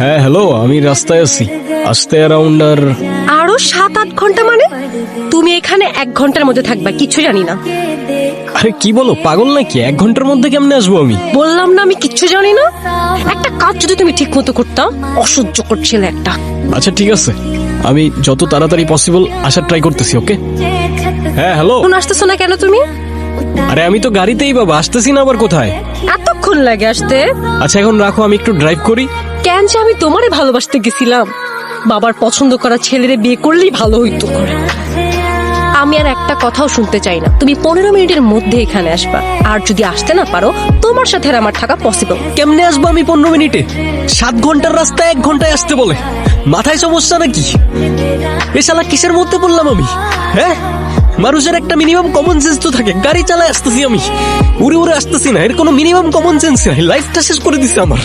হ্যাঁ হ্যালো, আমি রাস্তায় আছি, আসতে অ্যারাউন্ড আর আরো 7-8 ঘন্টা মানে? তুমি এখানে 1 ঘন্টার মধ্যে থাকবা, কিছু জানি না। আরে কি বলো, পাগল নাকি? 1 ঘন্টার মধ্যে কেমনে আসবো আমি? বললাম না আমি কিচ্ছু জানি না। একটা কাজ যদি তুমি ঠিক মতো করতা। অসহ্য করছিল একটা। আচ্ছা ঠিক আছে, আমি যত তাড়াতাড়ি পসিবল আসার ট্রাই করতেছি। ওকে। হ্যাঁ হ্যালো। এখন আসতেছো না কেন তুমি? আরে আমি তো গাড়িতেই বাবা, আসতেছি না আবার কোথায়? এতক্ষণ লাগে আসতে? আচ্ছা এখন রাখো, আমি একটু ড্রাইভ করি। কেন যে আমি তোমারে ভালোবাসতে গেছিলাম। বাবার পছন্দ করা ছেলেরে বিয়ে করলেই ভালো হইতো। আমি আর একটা কথাও শুনতে চাই না। তুমি 15 মিনিটের মধ্যে এখানে আসবা। আর যদি আসতে না পারো, তোমার সাথে আর আমার থাকা পসিবল। কেমনে আসবো আমি 15 মিনিটে? 7 ঘন্টার রাস্তা 1 ঘন্টায় আসতে বলে? মাথায় সমস্যা নাকি? এ শালা কিসের মধ্যে পড়লাম আমি? হ্যাঁ, মানুষের একটা মিনিমাম কমন সেন্স তো থাকে। গাড়ি চালায় আসতেছি আমি, উড়ে উড়ে আসতেছি না। এর কোনো মিনিমাম কমন সেন্স নাই। লাইফটা শেষ করে দিছে আমার।